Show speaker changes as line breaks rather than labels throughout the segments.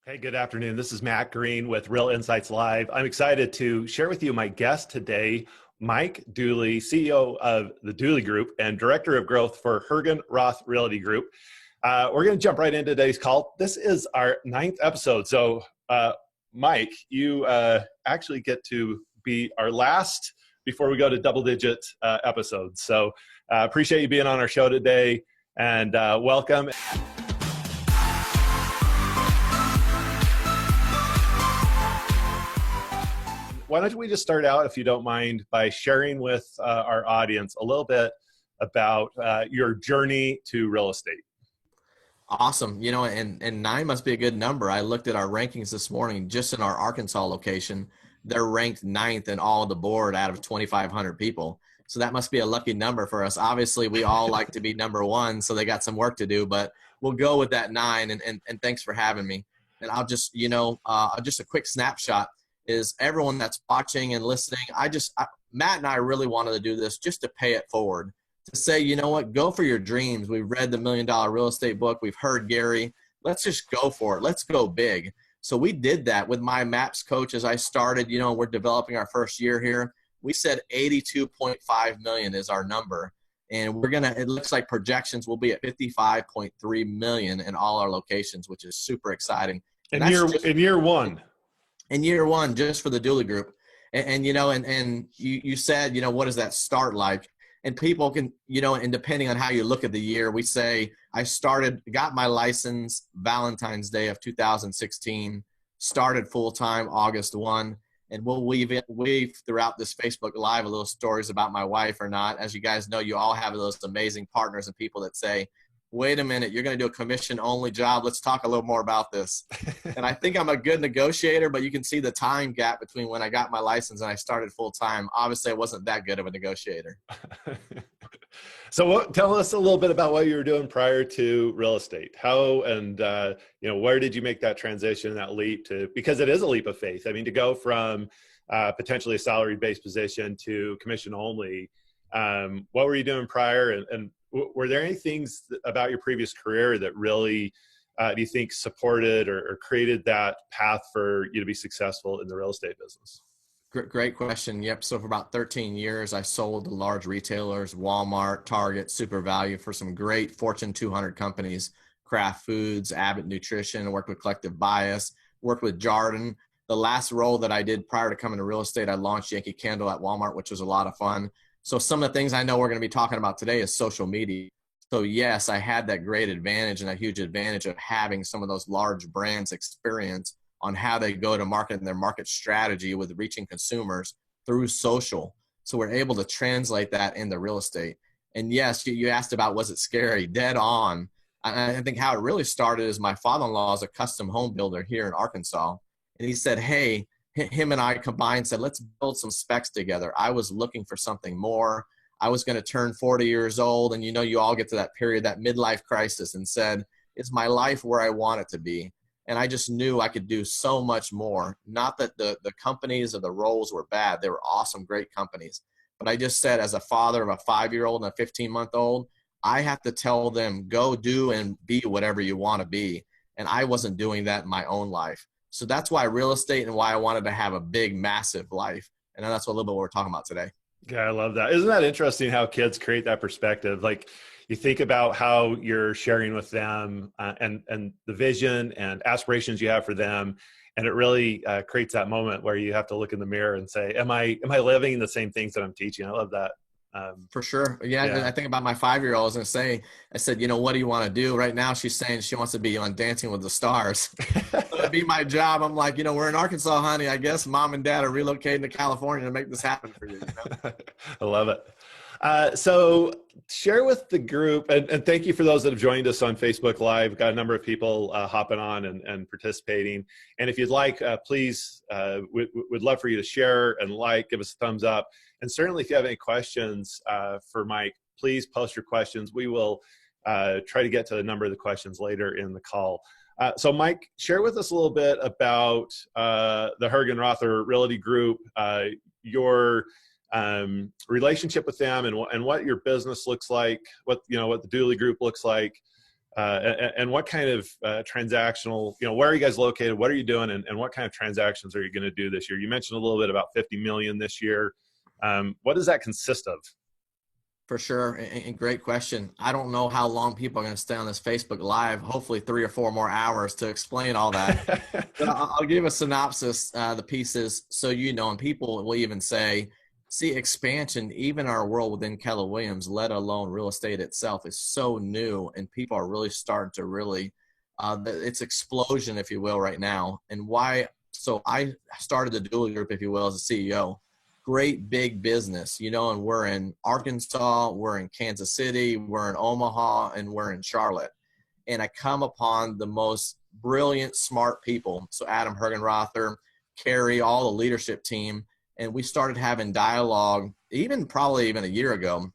Hey, good afternoon. This is Matt Green with Real Insights Live. I'm excited to share with you my guest today, Mike Dooley, CEO of the Dooley Group and Director of Growth for Hergenrother Realty Group. We're going to jump right into today's call. This is our 9th episode. So, Mike, you actually get to be our last before we go to double-digit episodes. So, appreciate you being on our show today, and welcome. Why don't we just start out, if you don't mind, by sharing with our audience a little bit about your journey to real estate.
Awesome. You know, and 9 must be a good number. I looked at our rankings this morning, just in our Arkansas location. They're ranked 9th in all the board out of 2,500 people. So that must be a lucky number for us. Obviously, we all like to be number 1, so they got some work to do, but we'll go with that 9, and thanks for having me. And I'll just, just a quick snapshot is everyone that's watching and listening. Matt and I really wanted to do this just to pay it forward, to say, you know what, go for your dreams. We've read the $1 Million Real Estate book. We've heard Gary. Let's just go for it. Let's go big. So we did that with my MAPS coach as I started. You know, we're developing our first year here. We said 82.5 million is our number. And it looks like projections will be at 55.3 million in all our locations, which is super exciting.
In year one.
In year one, just for the Dooley Group. And you said, what does that start like? And people can, and depending on how you look at the year, we say I got my license Valentine's Day of 2016, started full-time August 1, and we'll weave throughout this Facebook Live a little stories about my wife or not. As you guys know, you all have those amazing partners and people that say, wait a minute, you're going to do a commission-only job. Let's talk a little more about this. And I think I'm a good negotiator, but you can see the time gap between when I got my license and I started full-time. Obviously, I wasn't that good of a negotiator.
So tell us a little bit about what you were doing prior to real estate. How and, where did you make that transition, that leap to, because it is a leap of faith. I mean, to go from potentially a salary-based position to commission-only, what were you doing prior? And were there any things about your previous career that really, do you think, supported or created that path for you to be successful in the real estate business?
Great question. Yep. So for about 13 years, I sold to large retailers, Walmart, Target, Super Value, for some great Fortune 200 companies, Kraft Foods, Abbott Nutrition, worked with Collective Bias, worked with Jarden. The last role that I did prior to coming to real estate, I launched Yankee Candle at Walmart, which was a lot of fun. So some of the things I know we're going to be talking about today is social media. So yes, I had that great advantage and a huge advantage of having some of those large brands experience on how they go to market and their market strategy with reaching consumers through social. So we're able to translate that into real estate. And yes, you asked about, was it scary? Dead on. I think how it really started is my father-in-law is a custom home builder here in Arkansas. And he said, hey, him and I combined said, let's build some specs together. I was looking for something more. I was going to turn 40 years old. And you all get to that period, that midlife crisis, and said, is my life where I want it to be? And I just knew I could do so much more. Not that the companies or the roles were bad. They were awesome, great companies. But I just said, as a father of a 5-year-old and a 15-month-old, I have to tell them, go do and be whatever you want to be. And I wasn't doing that in my own life. So that's why real estate and why I wanted to have a big, massive life. And that's a little bit what we're talking about today.
Yeah, I love that. Isn't that interesting how kids create that perspective? Like, you think about how you're sharing with them and the vision and aspirations you have for them. And it really creates that moment where you have to look in the mirror and say, am I living the same things that I'm teaching? I love that.
For sure. Yeah. I think about my 5-year-old. I was going to say, I said, what do you want to do? Right now, she's saying she wants to be on Dancing with the Stars. That'd be my job. I'm like, we're in Arkansas, honey. I guess mom and dad are relocating to California to make this happen for you.
I love it. So share with the group, and thank you for those that have joined us on Facebook Live. We've got a number of people hopping on and participating. And if you'd like, please, we'd love for you to share and give us a thumbs up. And certainly if you have any questions for Mike, please post your questions. We will try to get to a number of the questions later in the call. So Mike, share with us a little bit about the Hergenrother Realty Group, your relationship with them, and what your business looks like, what the Dooley Group looks like, and what kind of transactional, where are you guys located? What are you doing? And what kind of transactions are you going to do this year? You mentioned a little bit about 50 million this year. What does that consist of?
For sure. And great question. I don't know how long people are going to stay on this Facebook Live, hopefully 3 or 4 more hours to explain all that. But I'll give a synopsis, the pieces, so and people will even say, see, expansion, even our world within Keller Williams, let alone real estate itself, is so new, and people are really starting to really, it's explosion, if you will, right now. And why? So I started the Dually Group, if you will, as a CEO. Great big business, and we're in Arkansas, we're in Kansas City, we're in Omaha, and we're in Charlotte. And I come upon the most brilliant, smart people. So Adam Hergenrother, Carrie, all the leadership team. And we started having dialogue, probably even a year ago.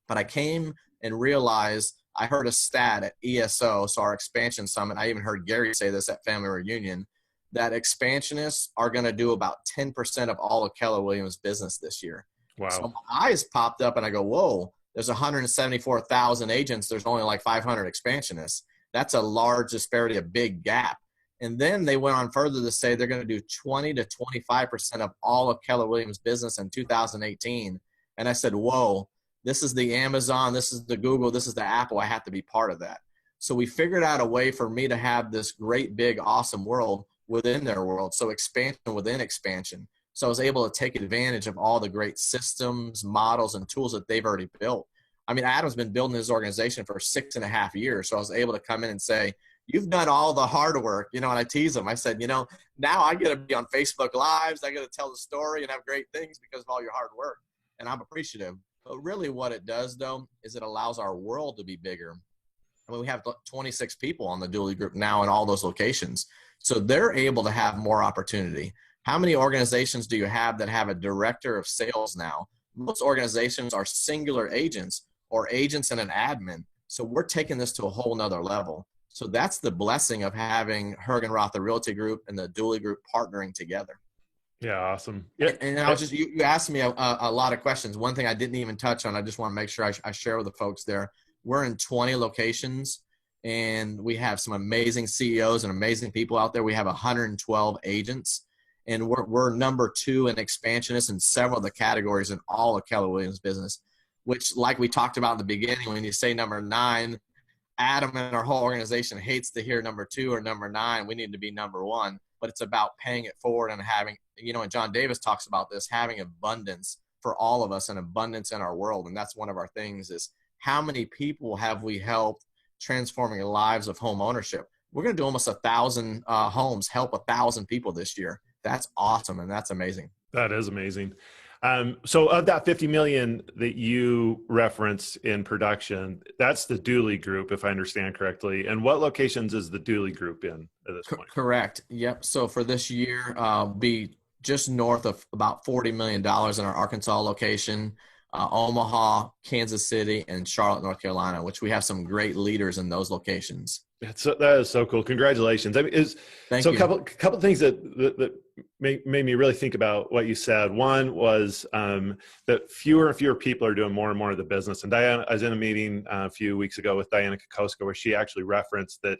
But I came and realized, I heard a stat at ESO, so our expansion summit. I even heard Gary say this at Family Reunion, that expansionists are going to do about 10% of all of Keller Williams business this year.
Wow.
So my eyes popped up and I go, whoa, there's 174,000 agents. There's only like 500 expansionists. That's a large disparity, a big gap. And then they went on further to say they're going to do 20 to 25% of all of Keller Williams business in 2018. And I said, whoa, this is the Amazon, this is the Google, this is the Apple. I have to be part of that. So we figured out a way for me to have this great, big, awesome world within their world. So expansion within expansion. So I was able to take advantage of all the great systems, models, and tools that they've already built. I mean, Adam's been building his organization for 6.5 years. So I was able to come in and say, you've done all the hard work, and I tease him. I said, now I get to be on Facebook Lives. I get to tell the story and have great things because of all your hard work. And I'm appreciative. But really what it does, though, is it allows our world to be bigger. I mean, we have 26 people on the Dually Group now in all those locations. So they're able to have more opportunity. How many organizations do you have that have a director of sales now? Most organizations are singular agents or agents and an admin. So we're taking this to a whole nother level. So that's the blessing of having Hergenrother Realty Group and the Dually Group partnering together.
Yeah, awesome. Yeah.
And I was just, you asked me a lot of questions. One thing I didn't even touch on, I just want to make sure I share with the folks there. We're in 20 locations. And we have some amazing CEOs and amazing people out there. We have 112 agents, and we're number 2 in expansionists in several of the categories in all of Keller Williams business, which, like we talked about in the beginning, when you say number 9, Adam and our whole organization hates to hear number 2 or number 9. We need to be number 1, but it's about paying it forward and having, and John Davis talks about this, having abundance for all of us and abundance in our world. And that's one of our things is how many people have we helped transforming the lives of home ownership. We're going to do almost 1,000 homes, help 1,000 people this year. That's awesome. And that's amazing.
That is amazing. So of that 50 million that you referenced in production, that's the Dually Group, if I understand correctly. And what locations is the Dually Group in at this point?
Correct. Yep. So for this year, be just north of about $40 million in our Arkansas location. Omaha, Kansas City, and Charlotte, North Carolina, which we have some great leaders in those locations.
That is so cool. Congratulations. I mean,
Thank you.
A couple things that made me really think about what you said. One was that fewer and fewer people are doing more and more of the business. And Diana, I was in a meeting a few weeks ago with Diana Kokoska, where she actually referenced that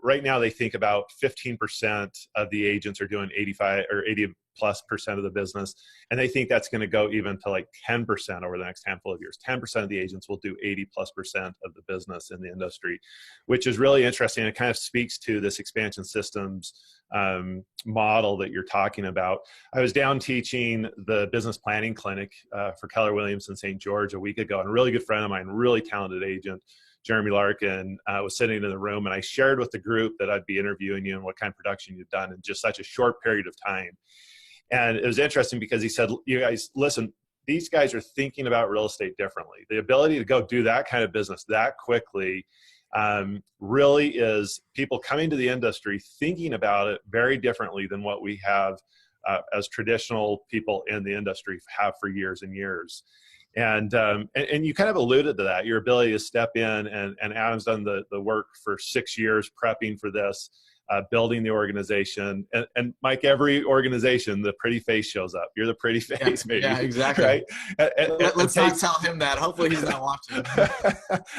right now they think about 15% of the agents are doing 85 or 80+ % of the business. And they think that's going to go even to like 10% over the next handful of years. 10% of the agents will do 80+% of the business in the industry, which is really interesting. It kind of speaks to this expansion systems model that you're talking about. I was down teaching the business planning clinic for Keller Williams in St. George a week ago, and a really good friend of mine, really talented agent, Jeremy Larkin, was sitting in the room, and I shared with the group that I'd be interviewing you and what kind of production you've done in just such a short period of time. And it was interesting because he said, you guys, listen, these guys are thinking about real estate differently. The ability to go do that kind of business that quickly really is people coming to the industry thinking about it very differently than what we have as traditional people in the industry have for years and years. And you kind of alluded to that, your ability to step in, and Adam's done the work for 6 years prepping for this. building the organization. And Mike, every organization, the pretty face shows up. You're the pretty face, maybe.
Yeah, exactly.
Right?
Let's not tell him that. Hopefully he's not watching.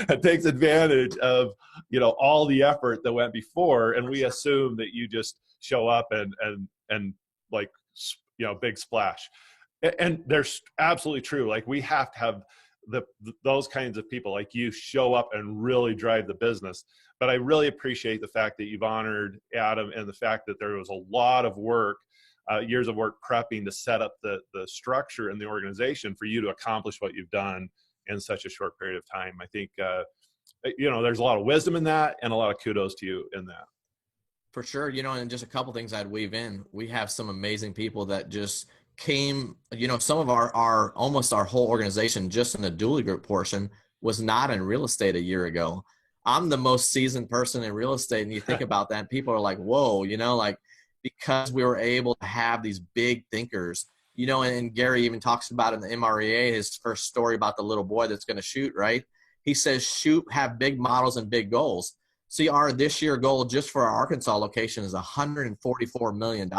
It takes advantage of, all the effort that went before. And we assume that you just show up and like, big splash. And they're absolutely true. Like, we have to have those kinds of people like you show up and really drive the business. But I really appreciate the fact that you've honored Adam, and the fact that there was a lot of work, years of work prepping to set up the structure and the organization for you to accomplish what you've done in such a short period of time. I think, there's a lot of wisdom in that, and a lot of kudos to you in that.
For sure. And just a couple things I'd weave in. We have some amazing people that just came, some of our almost our whole organization just in the dually group portion was not in real estate a year ago. I'm the most seasoned person in real estate. And you think about that, people are like, whoa, because we were able to have these big thinkers, and Gary even talks about in the MREA, his first story about the little boy that's going to shoot, right? He says, have big models and big goals. See, our this year goal just for our Arkansas location is $144 million.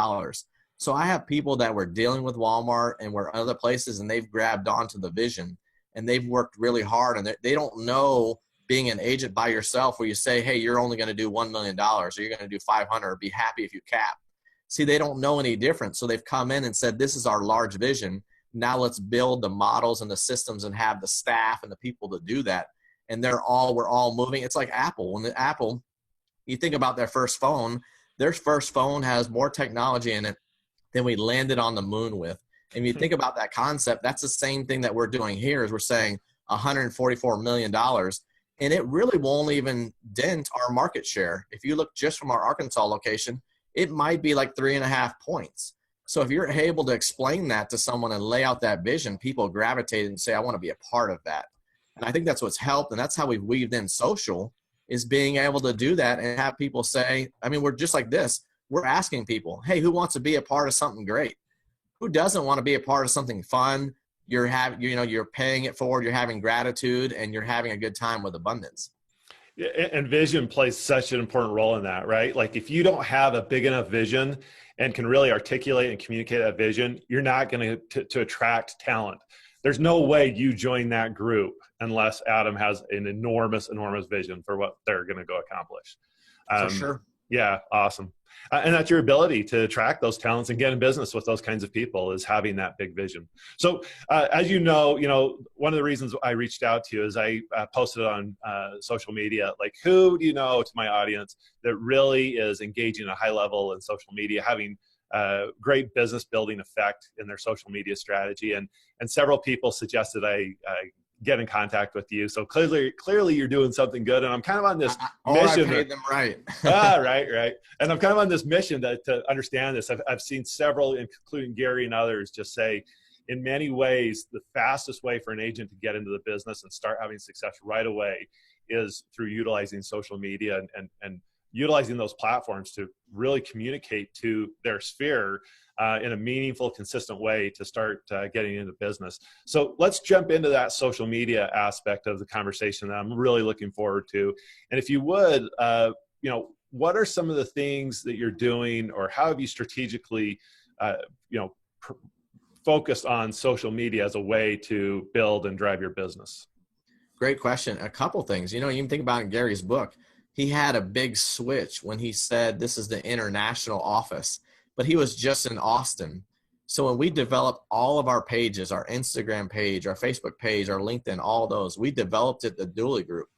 So I have people that were dealing with Walmart and were other places, and they've grabbed onto the vision, and they've worked really hard, and they don't know being an agent by yourself where you say, hey, you're only going to do $1 million or you're going to do 500 or be happy if you cap. See, they don't know any different. So they've come in and said, this is our large vision. Now let's build the models and the systems and have the staff and the people to do that. And we're all moving. It's like Apple. When Apple, you think about their first phone has more technology in it than we landed on the moon with. And you think about that concept, that's the same thing that we're doing here is we're saying $144 million. And it really won't even dent our market share. If you look just from our Arkansas location, it might be like 3.5 points. So if you're able to explain that to someone and lay out that vision, people gravitate and say, I want to be a part of that. And I think that's what's helped. And that's how we've weaved in social, is being able to do that and have people say, we're just like this. We're asking people, hey, who wants to be a part of something great? Who doesn't want to be a part of something fun? You're paying it forward, you're having gratitude, and you're having a good time with abundance.
Yeah, and vision plays such an important role in that, right? Like, if you don't have a big enough vision and can really articulate and communicate that vision, you're not going to attract talent. There's no way you join that group unless Adam has an enormous vision for what they're going to go accomplish.
For sure.
Yeah, awesome. And that's your ability to attract those talents and get in business with those kinds of people, is having that big vision. So as you know, one of the reasons I reached out to you is I posted on social media, like, who do you know, to my audience, that really is engaging at a high level in social media, having great business building effect in their social media strategy. And several people suggested I get in contact with you. So clearly you're doing something good. And I'm kind of on this mission.
I paid them right.
Right. And I'm kind of on this mission to understand this. I've seen several, including Gary and others, just say, in many ways, the fastest way for an agent to get into the business and start having success right away is through utilizing social media and utilizing those platforms to really communicate to their sphere in a meaningful, consistent way to start getting into business. So let's jump into that social media aspect of the conversation that I'm really looking forward to. And if you would, what are some of the things that you're doing, or how have you strategically, focused on social media as a way to build and drive your business?
Great question. A couple things. You even think about in Gary's book, he had a big switch when he said this is the international office, but he was just in Austin. So when we developed all of our pages, our Instagram page, our Facebook page, our LinkedIn, all those, we developed it the Dooley Group.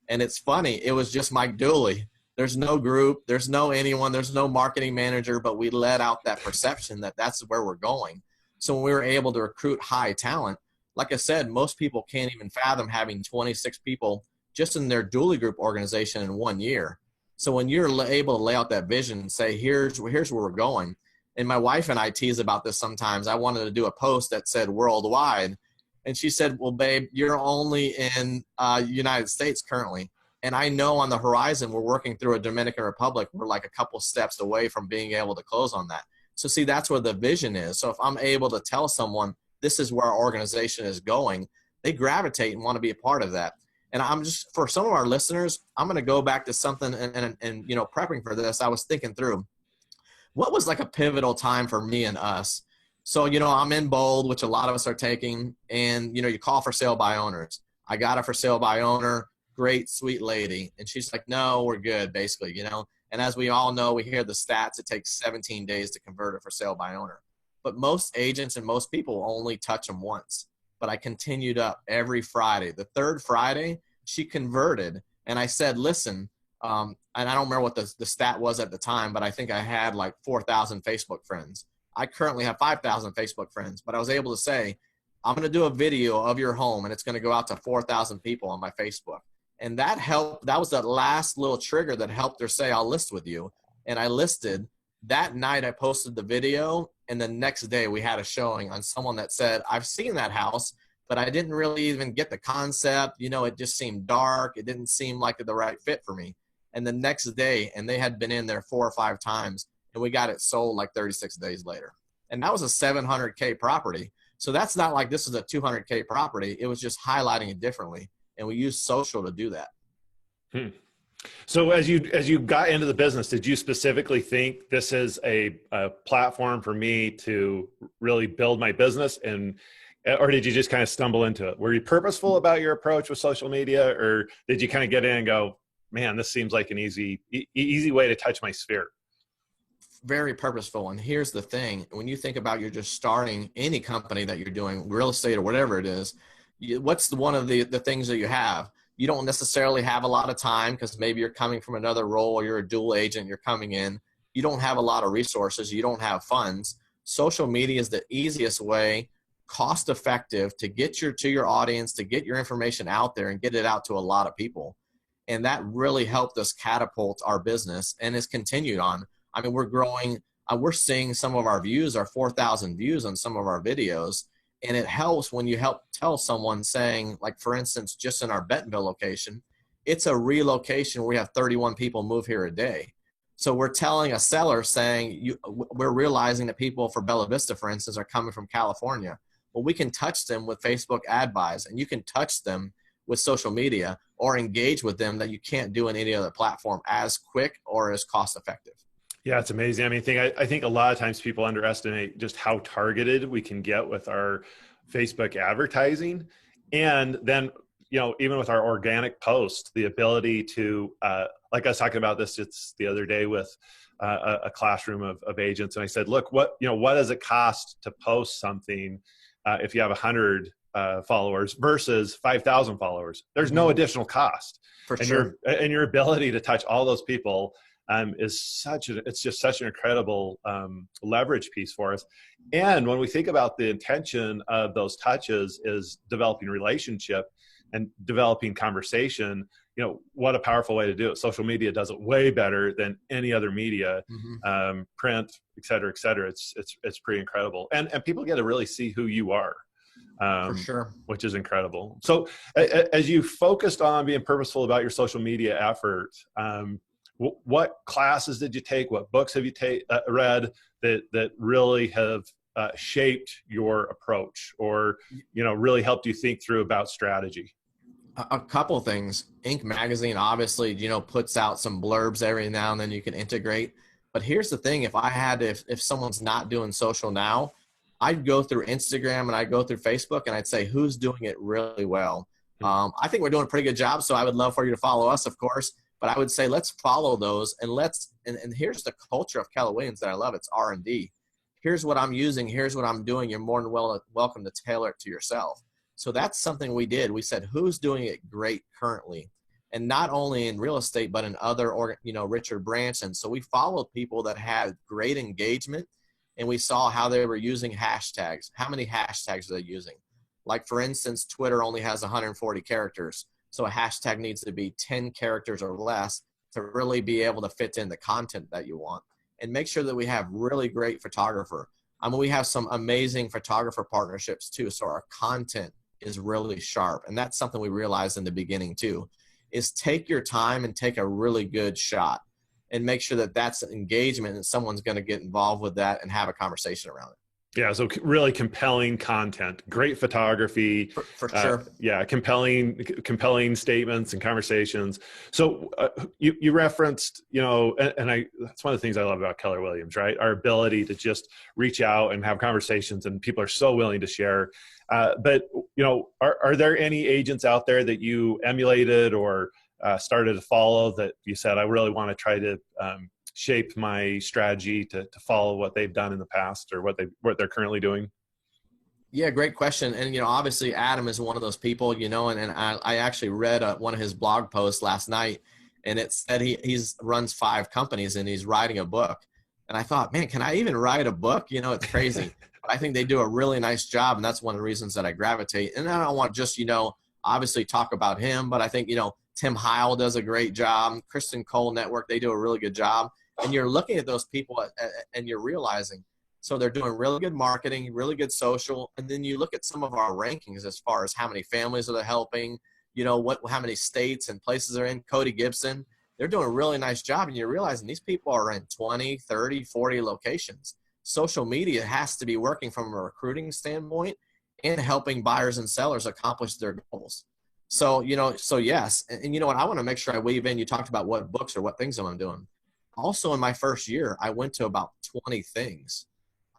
And it's funny, it was just Mike Dooley. There's no group, there's no anyone, there's no marketing manager, but we let out that perception that that's where we're going. So when we were able to recruit high talent, like I said, most people can't even fathom having 26 people just in their Dooley Group organization in 1 year. So when you're able to lay out that vision and say, here's where we're going. And my wife and I tease about this sometimes. I wanted to do a post that said worldwide. And she said, well, babe, you're only in United States currently. And I know on the horizon, we're working through a Dominican Republic. We're like a couple steps away from being able to close on that. So see, that's where the vision is. So if I'm able to tell someone this is where our organization is going, they gravitate and want to be a part of that. And I'm just, for some of our listeners, I'm going to go back to something and, you know, prepping for this, I was thinking through what was like a pivotal time for me and us. So, you know, I'm in bold, which a lot of us are taking, and, you know, you call for sale by owners. I got a for sale by owner, great, sweet lady. And she's like, no, we're good, basically, you know. And as we all know, we hear the stats, it takes 17 days to convert a for sale by owner. But most agents and most people only touch them once. But I continued up every Friday. The third Friday, she converted. And I said, listen, and I don't remember what the stat was at the time, but I think I had like 4,000 Facebook friends. I currently have 5,000 Facebook friends, but I was able to say, I'm going to do a video of your home and it's going to go out to 4,000 people on my Facebook. And that helped. That was the last little trigger that helped her say, I'll list with you. And I listed. That night I posted the video, and the next day we had a showing on someone that said, I've seen that house, but I didn't really even get the concept. You know, it just seemed dark. It didn't seem like the right fit for me. And the next day, and they had been in there 4 or 5 times, and we got it sold like 36 days later. And that was a $700K property. So that's not like this is a $200K property. It was just highlighting it differently. And we used social to do that.
So as you got into the business, did you specifically think this is a platform for me to really build my business, or did you just kind of stumble into it? Were you purposeful about your approach with social media, or did you kind of get in and go, man, this seems like an easy way to touch my sphere?
Very purposeful. And here's the thing. When you think about you're just starting any company that you're doing, real estate or whatever it is, what's one of the things that you have? You don't necessarily have a lot of time because maybe you're coming from another role or you're a dual agent, you're coming in. You don't have a lot of resources. You don't have funds. Social media is the easiest way, cost effective, to get to your audience, to get your information out there and get it out to a lot of people. And that really helped us catapult our business and has continued on. I mean, we're growing. We're seeing some of our views are 4,000 views on some of our videos. And it helps when you help tell someone saying, like, for instance, just in our Bentonville location, it's a relocation where we have 31 people move here a day. So we're telling a seller saying, we're realizing that people for Bella Vista, for instance, are coming from California. Well, we can touch them with Facebook ad buys, and you can touch them with social media or engage with them that you can't do in any other platform as quick or as cost effective.
Yeah, it's amazing. I mean, I think a lot of times people underestimate just how targeted we can get with our Facebook advertising. And then, you know, even with our organic post, the ability to, like I was talking about this just the other day with a classroom of agents. And I said, look, what does it cost to post something if you have 100 followers versus 5,000 followers? There's no additional cost.
For sure.
And your ability to touch all those people it's just such an incredible leverage piece for us. And when we think about the intention of those touches is developing relationship and developing conversation, you know, what a powerful way to do it. Social media does it way better than any other media, print, et cetera, et cetera. It's pretty incredible. And people get to really see who you are.
For sure.
Which is incredible. So as you focused on being purposeful about your social media effort, what classes did you take? What books have you read that really have shaped your approach, or, you know, really helped you think through about strategy?
A couple things. Inc. magazine, obviously, you know, puts out some blurbs every now and then you can integrate. But here's the thing: if someone's not doing social now, I'd go through Instagram and I'd go through Facebook and I'd say, who's doing it really well? I think we're doing a pretty good job. So I would love for you to follow us, of course. But I would say let's follow those, and and here's the culture of Keller Williams that I love. It's R&D. Here's what I'm using. Here's what I'm doing. You're more than welcome to tailor it to yourself. So that's something we did. We said, who's doing it great currently? And not only in real estate, but in other, Richard Branson. So we followed people that had great engagement, and we saw how they were using hashtags. How many hashtags are they using? Like, for instance, Twitter only has 140 characters. So a hashtag needs to be 10 characters or less to really be able to fit in the content that you want. And make sure that we have really great photographer. I mean, we have some amazing photographer partnerships too. So our content is really sharp. And that's something we realized in the beginning too, is take your time and take a really good shot and make sure that that's an engagement and someone's going to get involved with that and have a conversation around it.
Yeah, so really compelling content, great photography,
For sure.
yeah, compelling statements and conversations. So you referenced, and I that's one of the things I love about Keller Williams, right? Our ability to just reach out and have conversations, and people are so willing to share. But are there any agents out there that you emulated or started to follow that you said, I really want to try to shape my strategy to follow what they've done in the past or what they're currently doing?
Yeah, great question. And, obviously Adam is one of those people, and I actually read one of his blog posts last night, and it said he's runs 5 companies and he's writing a book. And I thought, man, can I even write a book? It's crazy. But I think they do a really nice job. And that's one of the reasons that I gravitate. And I don't want just, obviously talk about him, but I think, Tim Heil does a great job. Kristen Cole Network, they do a really good job. And you're looking at those people and you're realizing, so they're doing really good marketing, really good social. And then you look at some of our rankings as far as how many families are they helping, how many states and places they're in. Cody Gibson, they're doing a really nice job. And you're realizing these people are in 20, 30, 40 locations. Social media has to be working from a recruiting standpoint and helping buyers and sellers accomplish their goals. So, so yes. And you know what, I want to make sure I weave in, you talked about what books or what things I'm doing. Also, in my first year, I went to about 20 things.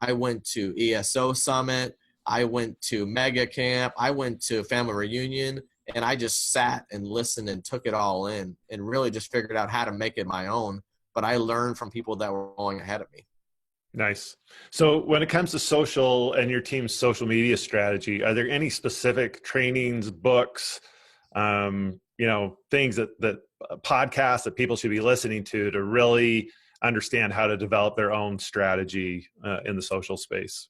I went to ESO Summit. I went to Mega Camp. I went to Family Reunion. And I just sat and listened and took it all in and really just figured out how to make it my own. But I learned from people that were going ahead of me.
Nice. So when it comes to social and your team's social media strategy, are there any specific trainings, books, things that podcasts that people should be listening to really understand how to develop their own strategy in the social space?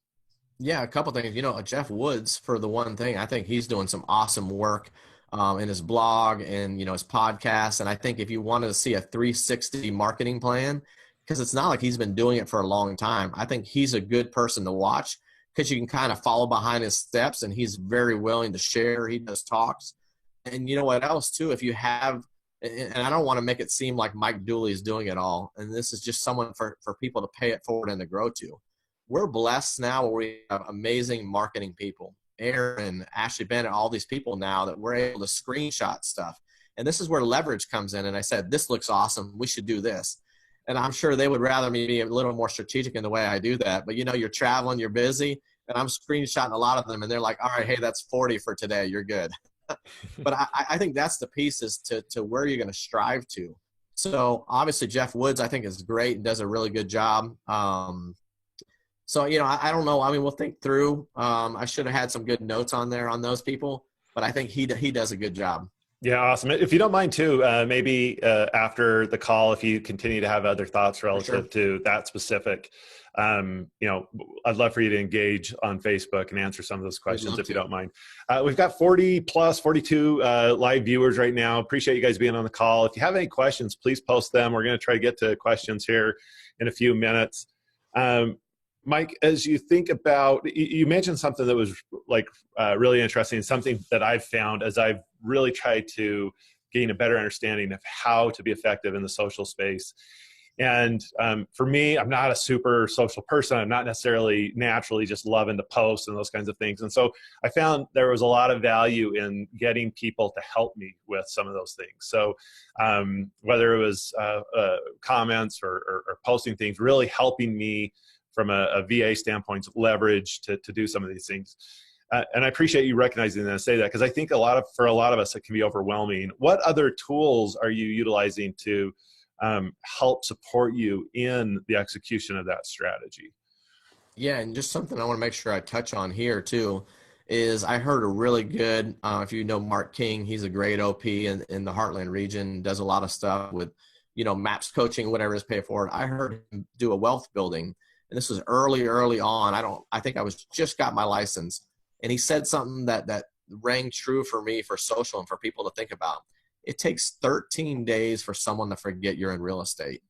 Yeah, a couple things. Jeff Woods, for the one thing, I think he's doing some awesome work in his blog and his podcast. And I think if you wanted to see a 360 marketing plan, because it's not like he's been doing it for a long time, I think he's a good person to watch because you can kind of follow behind his steps, and he's very willing to share. He does talks. And you know what else too? If you have, and I don't want to make it seem like Mike Dooley is doing it all, and this is just someone for people to pay it forward and to grow to. We're blessed now where we have amazing marketing people, Aaron, Ashley Bennett, all these people now that we're able to screenshot stuff. And this is where leverage comes in. And I said, this looks awesome. We should do this. And I'm sure they would rather me be a little more strategic in the way I do that. But you're traveling, you're busy, and I'm screenshotting a lot of them. And they're like, all right, hey, that's 40 for today. You're good. But I think that's the pieces to where you're going to strive to. So obviously Jeff Woods, I think, is great and does a really good job. So, I don't know. I mean, we'll think through. I should have had some good notes on there on those people, but I think he does a good job.
Yeah, awesome. If you don't mind too, maybe after the call, if you continue to have other thoughts relative to that specific, I'd love for you to engage on Facebook and answer some of those questions if you don't mind. We've got 42 live viewers right now. Appreciate you guys being on the call. If you have any questions, please post them. We're going to try to get to questions here in a few minutes. Mike, as you think about, you mentioned something that was really interesting, something that I've found as I've really tried to gain a better understanding of how to be effective in the social space. And for me, I'm not a super social person. I'm not necessarily naturally just loving to post and those kinds of things. And so I found there was a lot of value in getting people to help me with some of those things. So whether it was comments or posting things, really helping me from a VA standpoint, leverage to do some of these things. And I appreciate you recognizing that and say that, because I think for a lot of us, it can be overwhelming. What other tools are you utilizing to help support you in the execution of that strategy?
Yeah, and just something I want to make sure I touch on here too is I heard a really good, if you know Mark King, he's a great OP in the Heartland region, does a lot of stuff with, MAPS coaching, whatever is paid for it. I heard him do a wealth building. And this was early on. I think I was just got my license. And he said something that rang true for me for social and for people to think about. It takes 13 days for someone to forget you're in real estate.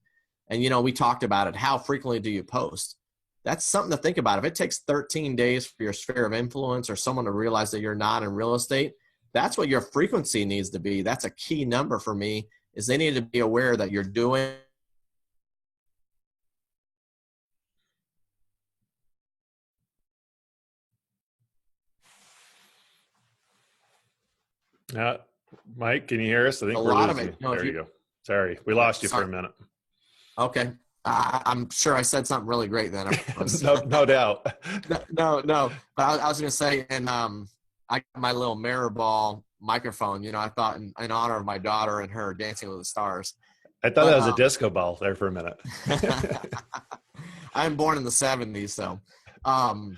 And, we talked about it. How frequently do you post? That's something to think about. If it takes 13 days for your sphere of influence or someone to realize that you're not in real estate, that's what your frequency needs to be. That's a key number for me, is they need to be aware that you're doing
Uh, Mike, can you hear us? I
A
think we're
lot of
losing
it,
you.
you know, if
There you
you,
go. Sorry, we lost you for a
sorry,
minute.
okay. I'm sure I said something really great then. I was,
No doubt.
no. But I was going to say, and I got my little mirror ball microphone. You know, I thought in honor of my daughter and her Dancing with the Stars.
I thought
But
that was a disco ball there for a minute.
I'm born in the '70s, so um,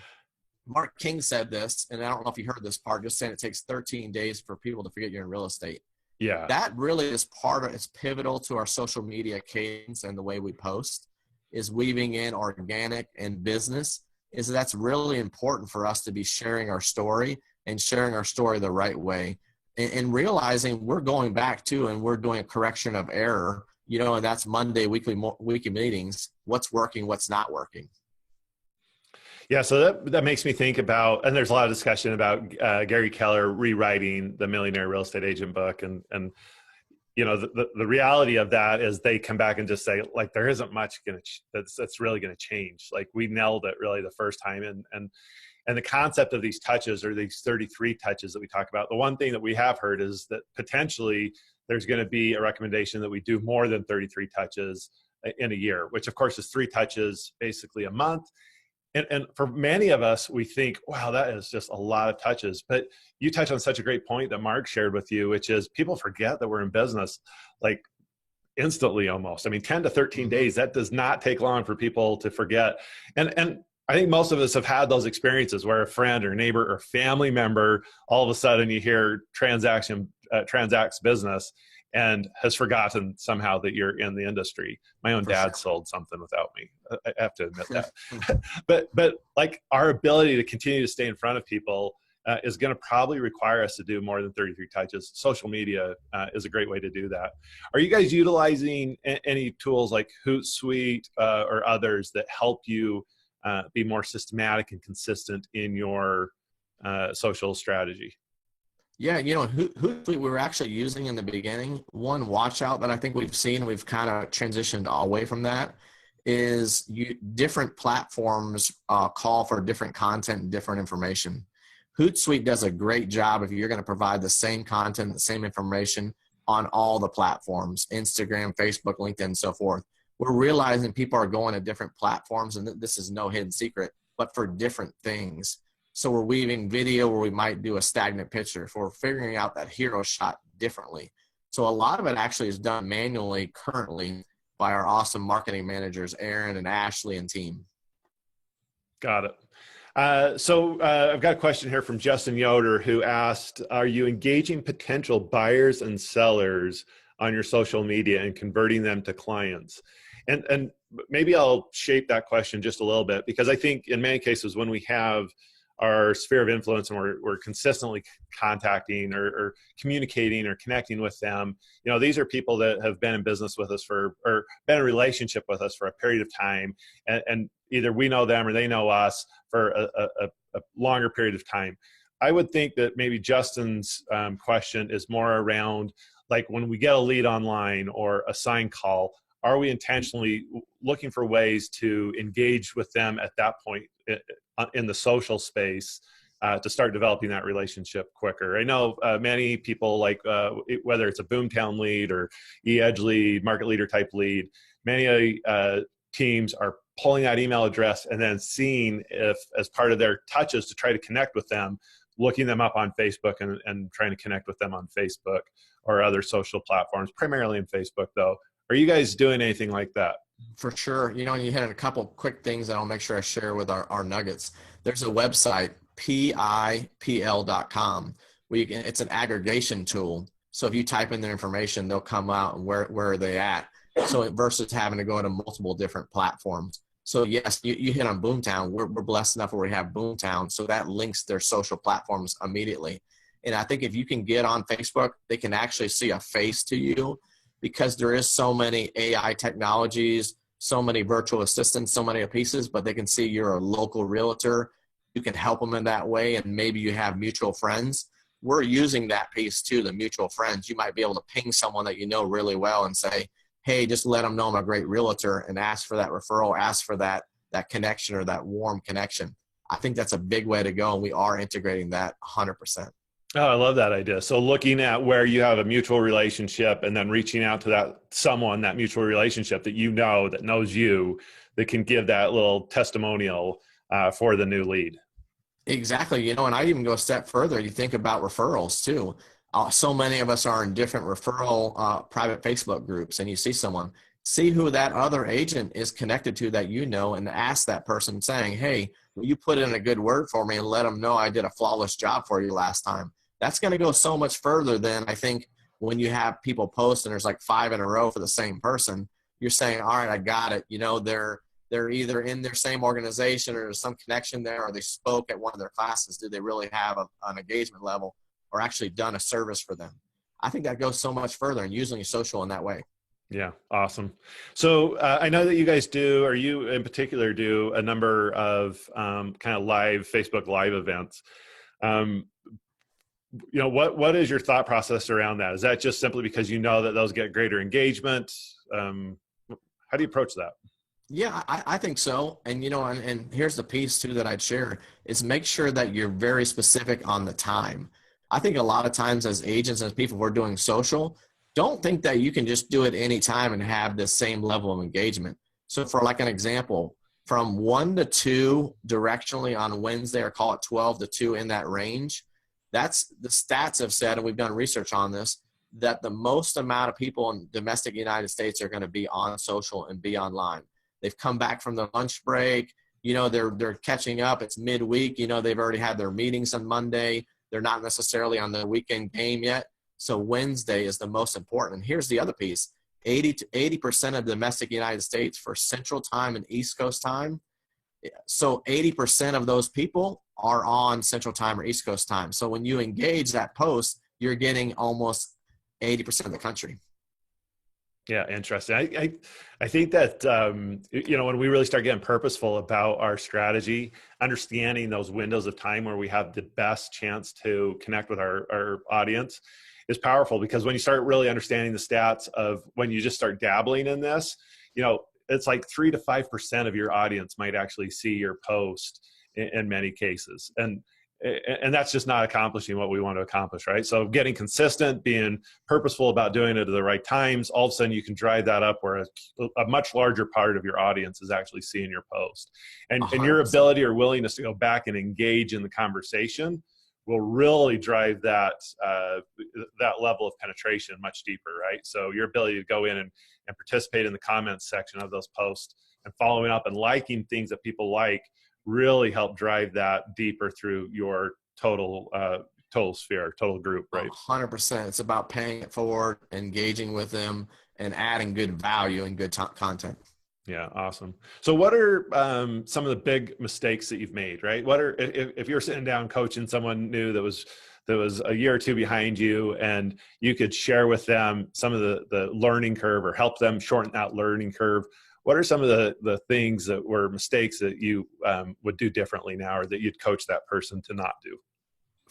Mark King said this, and I don't know if you heard this part. Just saying, it takes 13 days for people to forget you're in real estate.
Yeah.
That really is part of, it's pivotal to our social media cadence and the way we post, is weaving in organic and business. Is that's really important for us to be sharing our story and sharing our story the right way, and realizing we're going back to and we're doing a correction of error, you know, and that's Monday weekly meetings. What's working, what's not working.
Yeah, so that makes me think about, and there's a lot of discussion about Gary Keller rewriting the Millionaire Real Estate Agent book, and you know the reality of that is they come back and just say, like, there isn't much that's really going to change. Like, we nailed it really the first time, and the concept of these touches, or these 33 touches that we talk about, the one thing that we have heard is that potentially there's going to be a recommendation that we do more than 33 touches in a year, which of course is 3 touches basically a month. And for many of us, we think, wow, that is just a lot of touches. But you touch on such a great point that Mark shared with you, which is people forget that we're in business like instantly almost. I mean, 10 to 13 days, that does not take long for people to forget. And I think most of us have had those experiences where a friend or neighbor or family member, all of a sudden you hear transacts business and has forgotten somehow that you're in the industry. My own dad sold something without me. I have to admit that. but like, our ability to continue to stay in front of people is going to probably require us to do more than 33 touches. Social media is a great way to do that. Are you guys utilizing any tools like Hootsuite or others that help you be more systematic and consistent in your social strategy?
Yeah, you know, who we were actually using in the beginning, one watch out that I think we've seen, we've kind of transitioned away from that, is different platforms call for different content and different information. Hootsuite does a great job if you're going to provide the same content, the same information on all the platforms, Instagram, Facebook, LinkedIn, and so forth. We're realizing people are going to different platforms, and this is no hidden secret, but for different things. So we're weaving video where we might do a stagnant picture. If we're figuring out that hero shot differently. So a lot of it actually is done manually currently by our awesome marketing managers, Aaron and Ashley and team.
Got it. So I've got a question here from Justin Yoder, who asked, are you engaging potential buyers and sellers on your social media and converting them to clients? And maybe I'll shape that question just a little bit, because I think in many cases when we have our sphere of influence and we're consistently contacting or communicating or connecting with them, you know, these are people that have been in business with us or been in a relationship with us for a period of time, and either we know them or they know us for a longer period of time. I would think that maybe Justin's question is more around, like, when we get a lead online or a sign call, are we intentionally looking for ways to engage with them at that point in the social space to start developing that relationship quicker? I know many people, like whether it's a Boomtown lead or e-edge lead, market leader type lead, many teams are pulling that email address and then seeing if, as part of their touches to try to connect with them, looking them up on Facebook and trying to connect with them on Facebook or other social platforms, primarily in Facebook though. Are you guys doing anything like that?
For sure. You know, and you hit on a couple quick things that I'll make sure I share with our nuggets. There's a website, PIPL.com, where it's an aggregation tool. So if you type in their information, they'll come out and where are they at. So versus having to go to multiple different platforms. So yes, you hit on Boomtown. We're blessed enough where we have Boomtown. So that links their social platforms immediately. And I think if you can get on Facebook, they can actually see a face to you, because there is so many AI technologies, so many virtual assistants, so many pieces, but they can see you're a local realtor. You can help them in that way, and maybe you have mutual friends. We're using that piece too, the mutual friends. You might be able to ping someone that you know really well and say, hey, just let them know I'm a great realtor, and ask for that referral, ask for that connection or that warm connection. I think that's a big way to go, and we are integrating that 100%.
Oh, I love that idea. So looking at where you have a mutual relationship and then reaching out to that mutual relationship that you know, that knows you, that can give that little testimonial for the new lead.
Exactly. And I even go a step further. You think about referrals too. So many of us are in different referral private Facebook groups, and you see someone, see who that other agent is connected to that and ask that person saying, hey, will you put in a good word for me and let them know I did a flawless job for you last time? That's going to go so much further than I think when you have people post and there's like 5 in a row for the same person. You're saying, all right, I got it. They're either in their same organization or there's some connection there, or they spoke at one of their classes. Do they really have an engagement level or actually done a service for them? I think that goes so much further, and using social in that way.
Yeah, awesome. So I know that you guys do, or you in particular do, a number of kind of live Facebook Live events. Um, what is your thought process around that? Is that just simply because you know that those get greater engagement? How do you approach that?
Yeah, I think so. And here's the piece too that I'd share is make sure that you're very specific on the time. I think a lot of times as agents, as people who are doing social, don't think that you can just do it anytime and have the same level of engagement. So for like an example, from 1 to 2 directionally on Wednesday, or call it 12 to 2 in that range, that's the stats have said, and we've done research on this, that the most amount of people in domestic United States are going to be on social and be online. They've come back from the lunch break. They're catching up. It's midweek. They've already had their meetings on Monday. They're not necessarily on the weekend game yet. So Wednesday is the most important. And here's the other piece. 80% of domestic United States for Central Time and East Coast Time. So 80% of those people are on Central Time or East Coast Time. So when you engage that post, you're getting almost 80% of the country.
Yeah, interesting. I think that when we really start getting purposeful about our strategy, understanding those windows of time where we have the best chance to connect with our audience is powerful, because when you start really understanding the stats of when you just start dabbling in this, it's like 3 to 5% of your audience might actually see your post in many cases. And that's just not accomplishing what we want to accomplish, right? So getting consistent, being purposeful about doing it at the right times, all of a sudden you can drive that up where a much larger part of your audience is actually seeing your post. And your ability or willingness to go back and engage in the conversation will really drive that level of penetration much deeper, right? So your ability to go in and participate in the comments section of those posts and following up and liking things that people like really help drive that deeper through your total sphere, total group, right?
100%. It's about paying it forward, engaging with them, and adding good value and good content.
Yeah, awesome. So what are some of the big mistakes that you've made, right? What are, if you're sitting down coaching someone new that was a year or two behind you, and you could share with them some of the learning curve or help them shorten that learning curve, what are some of the things that were mistakes that you would do differently now, or that you'd coach that person to not do?